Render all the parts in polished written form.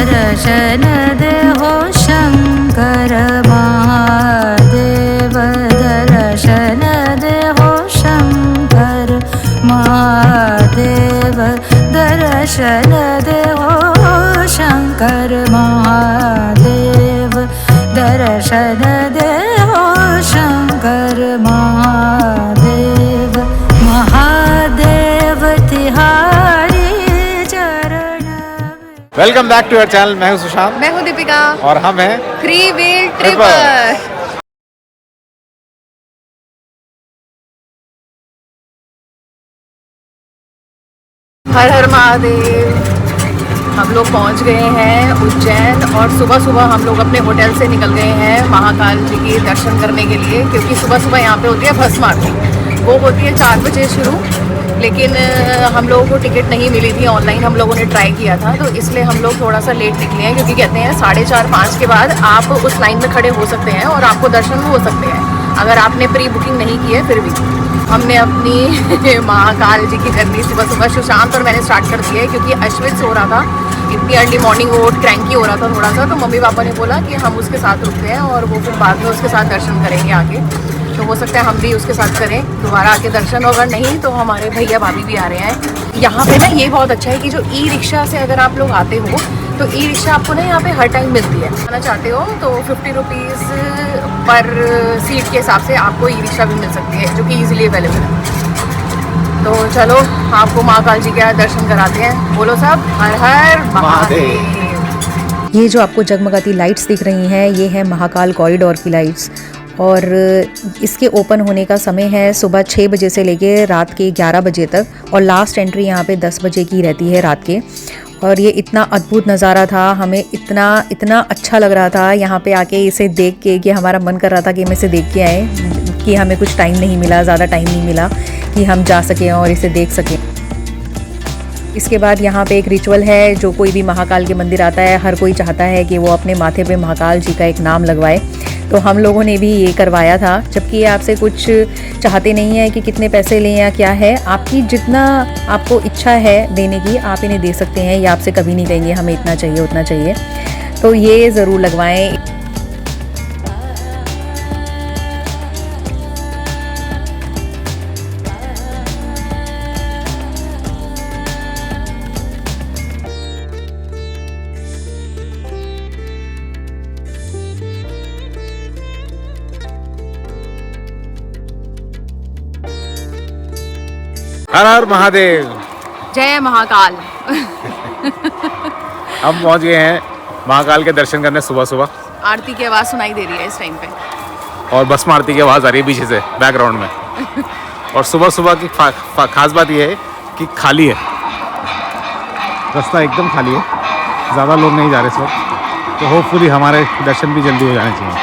दर्शन दे हो शंकर महादेव, दर्शन दे हो शंकर महादेव, दर्शन दे हो शंकर महादेव, दर्शन दे हो शंकर महादेव, महादेव तिहारी चरण। Welcome back to our channel. मैं हूं सुशांत। मैं हूं दीपिका और हम हैं थ्री व्हील ट्रिपर। हर हर महादेव। हम लोग पहुंच गए हैं उज्जैन और सुबह सुबह हम लोग अपने होटल से निकल गए हैं महाकाल जी के दर्शन करने के लिए, क्योंकि सुबह सुबह यहाँ पे होती है भस्म आरती। वो होती है 4 बजे शुरू, लेकिन हम लोगों को टिकट नहीं मिली थी। ऑनलाइन हम लोगों ने ट्राई किया था, तो इसलिए हम लोग थोड़ा सा लेट निकले हैं, क्योंकि कहते हैं 4:30-5 के बाद आप उस लाइन में खड़े हो सकते हैं और आपको दर्शन हो सकते हैं, अगर आपने प्री बुकिंग नहीं की है। फिर भी हमने अपनी महाकाल जी की जर्नी सुबह सुबह सुशांत और मैंने स्टार्ट कर दी है, क्योंकि अश्वित सो रहा था इतनी अर्ली मॉर्निंग, वो क्रैंकी हो रहा था थोड़ा सा। तो मम्मी पापा ने बोला कि हम उसके साथ रुकते हैं और वो फिर बाद में उसके साथ दर्शन करेंगे आगे। तो हो सकता है हम भी उसके साथ करें दोबारा आके दर्शन, अगर नहीं तो हमारे भैया भाभी भी आ रहे हैं। यहाँ पे ना ये बहुत अच्छा है कि जो ई रिक्शा से अगर आप लोग आते हो तो ई रिक्शा आपको ना यहाँ पे हर टाइम मिलती है। आना चाहते हो तो 50 रुपीज़ पर सीट के हिसाब से आपको ई रिक्शा भी मिल सकती है, जो कि ईजिली अवेलेबल है। तो चलो आपको महाकाल जी के दर्शन कराते हैं। बोलो सब हर हर महादेव। ये जो आपको जगमगाती लाइट्स दिख रही हैं, ये है महाकाल कॉरिडोर की लाइट्स, और इसके ओपन होने का समय है सुबह 6 बजे से लेके रात के 11 बजे तक, और लास्ट एंट्री यहाँ पे 10 बजे की रहती है रात के। और ये इतना अद्भुत नज़ारा था, हमें इतना अच्छा लग रहा था यहाँ पे आके इसे देख के कि हमारा मन कर रहा था कि हम इसे देख के आए, कि हमें कुछ टाइम नहीं मिला, ज़्यादा टाइम नहीं मिला कि हम जा सकें और इसे देख सकें। इसके बाद यहाँ पे एक रिचुअल है, जो कोई भी महाकाल के मंदिर आता है हर कोई चाहता है कि वो अपने माथे पे महाकाल जी का एक नाम लगवाए। तो हम लोगों ने भी ये करवाया था, जबकि ये आपसे कुछ चाहते नहीं है कि कितने पैसे लें या क्या है, आपकी जितना आपको इच्छा है देने की आप इन्हें दे सकते हैं। ये आपसे कभी नहीं कहेंगे हमें इतना चाहिए उतना चाहिए, तो ये ज़रूर लगवाएं। हर हर महादेव, जय महाकाल। हम पहुंच गए हैं महाकाल के दर्शन करने सुबह सुबह। आरती की आवाज़ सुनाई दे रही है इस टाइम पे, और भस्म आरती की आवाज़ आ रही है पीछे से बैकग्राउंड में। और सुबह सुबह की खास बात यह है कि खाली है रास्ता, एकदम खाली है, ज़्यादा लोग नहीं जा रहे इस वक्त। तो होपफुली हमारे दर्शन भी जल्दी हो जाने चाहिए।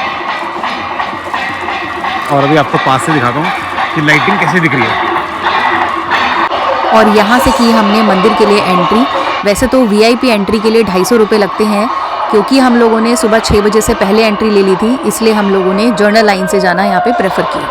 और अभी आपको पास से दिखाता हूँ कि लाइटिंग कैसे दिख रही है। और यहाँ से की हमने मंदिर के लिए एंट्री। वैसे तो वीआईपी एंट्री के लिए 250 रुपये लगते हैं, क्योंकि हम लोगों ने सुबह 6 बजे से पहले एंट्री ले ली थी, इसलिए हम लोगों ने जर्नल लाइन से जाना यहाँ पे प्रेफर किया।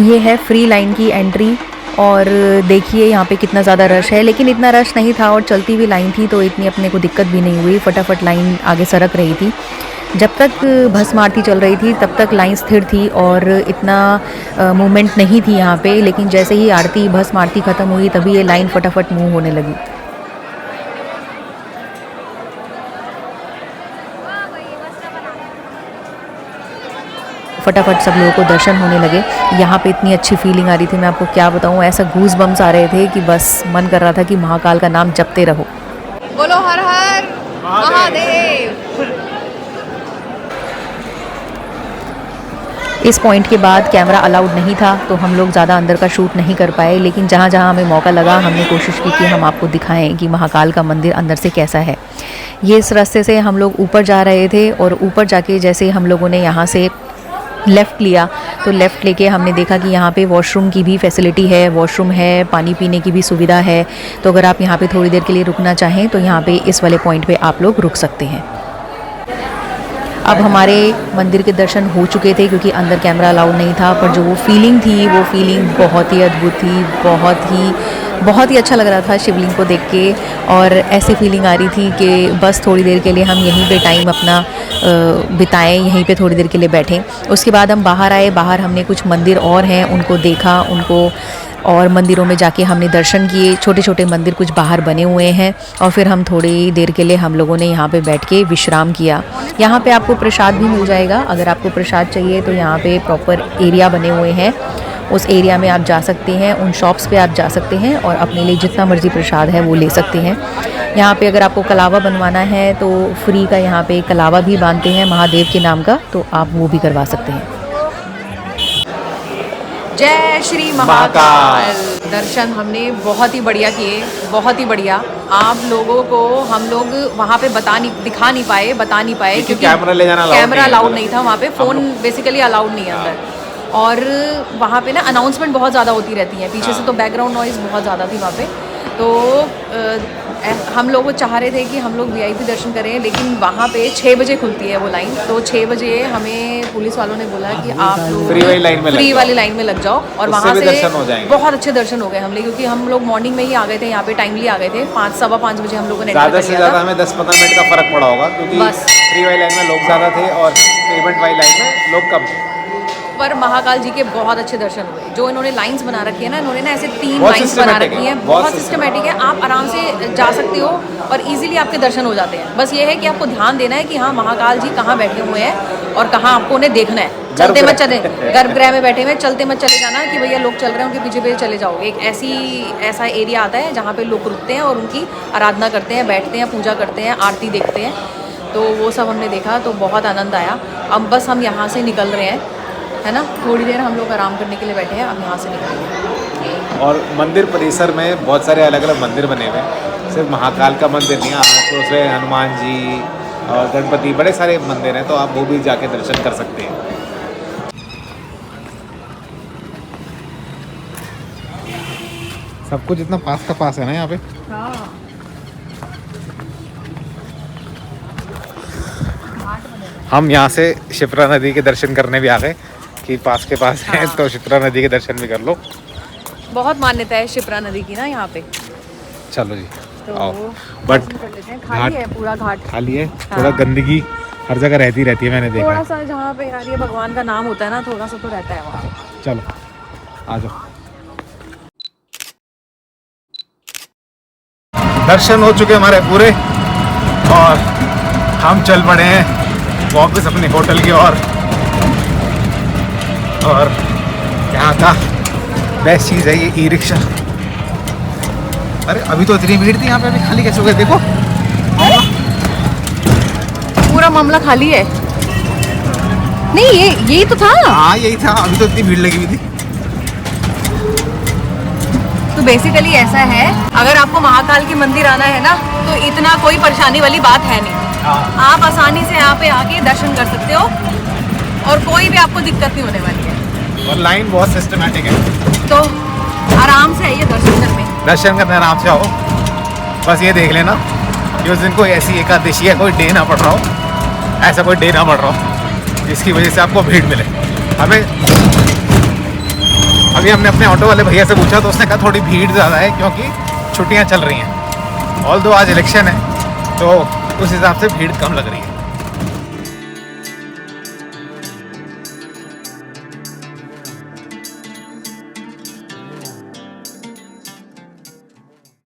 ये है फ्री लाइन की एंट्री, और देखिए यहाँ पे कितना ज़्यादा रश है, लेकिन इतना रश नहीं था और चलती हुई लाइन थी, तो इतनी अपने को दिक्कत भी नहीं हुई। फटाफट लाइन आगे सरक रही थी। जब तक भस्म आरती चल रही थी तब तक लाइन स्थिर थी और इतना मूवमेंट नहीं थी यहाँ पे, लेकिन जैसे ही आरती भस्म आरती ख़त्म हुई तभी ये लाइन फटाफट मूव होने लगी। फटाफट सब लोगों को दर्शन होने लगे। यहाँ पे इतनी अच्छी फीलिंग आ रही थी, मैं आपको क्या बताऊँ, ऐसा गूज बम्स आ रहे थे कि बस मन कर रहा था कि महाकाल का नाम जपते रहो। बोलो हर हर महादेव। इस पॉइंट के बाद कैमरा अलाउड नहीं था, तो हम लोग ज़्यादा अंदर का शूट नहीं कर पाए, लेकिन जहाँ जहाँ हमें मौका लगा हमने कोशिश की कि हम आपको दिखाएं कि महाकाल का मंदिर अंदर से कैसा है। ये इस रास्ते से हम लोग ऊपर जा रहे थे, और ऊपर जाके जैसे हम लोगों ने यहाँ से लेफ़्ट लिया, तो लेफ़्ट लेके हमने देखा कि यहाँ पे वॉशरूम की भी फैसिलिटी है, वॉशरूम है, पानी पीने की भी सुविधा है। तो अगर आप यहाँ पे थोड़ी देर के लिए रुकना चाहें तो यहाँ पे इस वाले पॉइंट पे आप लोग रुक सकते हैं। अब हमारे मंदिर के दर्शन हो चुके थे क्योंकि अंदर कैमरा अलाउड नहीं था, पर जो वो फीलिंग थी वो फीलिंग बहुत ही अद्भुत थी, बहुत ही अच्छा लग रहा था शिवलिंग को देख के। और ऐसी फीलिंग आ रही थी कि बस थोड़ी देर के लिए हम यहीं पे टाइम अपना बिताएं, यहीं पे थोड़ी देर के लिए बैठें। उसके बाद हम बाहर आए, बाहर हमने कुछ मंदिर और हैं उनको देखा, उनको और मंदिरों में जाके हमने दर्शन किए। छोटे छोटे मंदिर कुछ बाहर बने हुए हैं और फिर हम थोड़ी देर के लिए हम लोगों ने यहाँ पे बैठ के विश्राम किया। यहाँ पे आपको प्रसाद भी मिल जाएगा, अगर आपको प्रसाद चाहिए तो यहाँ पे प्रॉपर एरिया बने हुए हैं, उस एरिया में आप जा सकते हैं, उन शॉप्स पे आप जा सकते हैं और अपने लिए जितना मर्ज़ी प्रसाद है वो ले सकते हैं। यहाँ पे अगर आपको कलावा बनवाना है तो फ्री का यहाँ पे कलावा भी बांधते हैं महादेव के नाम का, तो आप वो भी करवा सकते हैं। जय श्री महाकाल। दर्शन हमने बहुत ही बढ़िया किए, बहुत ही बढ़िया। आप लोगों को हम लोग वहाँ पे बता नहीं पाए क्योंकि कैमरा अलाउड नहीं था वहाँ पे, फ़ोन बेसिकली अलाउड नहीं है अंदर। और वहाँ पे ना अनाउंसमेंट बहुत ज़्यादा होती रहती है पीछे से, तो बैकग्राउंड नॉइज़ बहुत ज़्यादा थी वहाँ पे। तो हम लोग चाह रहे थे कि हम लोग वीआईपी दर्शन करें, लेकिन वहाँ पे 6 बजे खुलती है वो लाइन, तो 6 बजे हमें पुलिस वालों ने बोला कि आप लोग फ्री वाली लाइन में लग जाओ और वहाँ से बहुत अच्छे दर्शन हो गए हमने, क्योंकि हम लोग मॉर्निंग में ही आ गए थे, यहाँ पे टाइमली आ गए थे। 5-5:15 बजे हम लोगों ने ज़्यादा से ज़्यादा हमें 10-15 मिनट का फ़र्क पड़ा होगा, क्योंकि बस फ्री वाली लाइन में लोग ज़्यादा थे और पेमेंट वाली लाइन में लोग कम थे। पर महाकाल जी के बहुत अच्छे दर्शन हुए। जो इन्होंने लाइंस बना रखी है ना, इन्होंने ना ऐसे 3 लाइंस बना रखी हैं, बहुत सिस्टमेटिक है। आप आराम से जा सकते हो और इजीली आपके दर्शन हो जाते हैं। बस ये है कि आपको ध्यान देना है कि हाँ महाकाल जी कहाँ बैठे हुए हैं और कहाँ आपको उन्हें देखना है। चलते मत चले, गर्भगृह में बैठे हुए चलते मत चले जाना कि भैया लोग चल रहे हैं उनके पीछे पीछे चले जाओगे। एक ऐसा एरिया आता है जहाँ पे लोग रुकते हैं और उनकी आराधना करते हैं, बैठते हैं, पूजा करते हैं, आरती देखते हैं। तो वो सब हमने देखा तो बहुत आनंद आया। अब बस हम यहाँ से निकल रहे हैं, है ना, थोड़ी देर हम लोग आराम करने के लिए बैठे हैं, अब यहाँ से निकलेंगे। और मंदिर परिसर में बहुत सारे अलग अलग मंदिर बने हुए हैं, सिर्फ महाकाल का मंदिर नहीं, आसपास में हनुमान जी और गणपति, बड़े सारे मंदिर हैं, तो आप वो भी जाके दर्शन कर सकते हैं। सब कुछ इतना पास का पास है ना यहाँ पे। हाँ। हम यहाँ से शिप्रा नदी के दर्शन करने भी आ गए कि पास के पास है, हाँ। तो शिप्रा नदी के दर्शन भी कर लो। बहुत मान्यता है शिप्रा नदी की ना यहाँ पे। चलो जी, तो आओ। बट खाली है, पूरा घाट खाली है, थोड़ा गंदगी हर जगह रहती है, मैंने देखा। थोड़ा सा जहाँ पे यार ये भगवान का नाम होता है ना, थोड़ा सा तो रहता है वहाँ। चलो आ जाओ। दर्शन हो चुके हमारे पूरे और हम चल पड़े हैं वापस अपने होटल की ओर। और यहाँ का बेस्ट चीज़ है ये ई रिक्शा। अरे अभी तो इतनी भीड़ थी यहाँ पे, अभी खाली कैसे हो गए देखो। पूरा मामला खाली है। नहीं यही तो था। हाँ यही था, अभी तो इतनी भीड़ लगी हुई थी। तो बेसिकली ऐसा है, अगर आपको महाकाल के मंदिर आना है ना, तो इतना कोई परेशानी वाली बात है नहीं। आप आसानी से यहाँ पे आके दर्शन कर सकते हो और कोई भी आपको दिक्कत नहीं होने वाली है। और लाइन बहुत सिस्टमेटिक है, तो आराम से आइए दर्शन करने आराम से आओ। बस ये देख लेना कि उस दिन कोई ऐसी एकादशी है, कोई डे ना पड़ रहा हो, ऐसा कोई डे ना पड़ रहा हो जिसकी वजह से आपको भीड़ मिले। अभी हमने अपने ऑटो वाले भैया से पूछा तो उसने कहा थोड़ी भीड़ ज़्यादा है क्योंकि छुट्टियां चल रही हैं। ऑल्दो आज इलेक्शन है तो उस हिसाब से भीड़ कम लग रही है।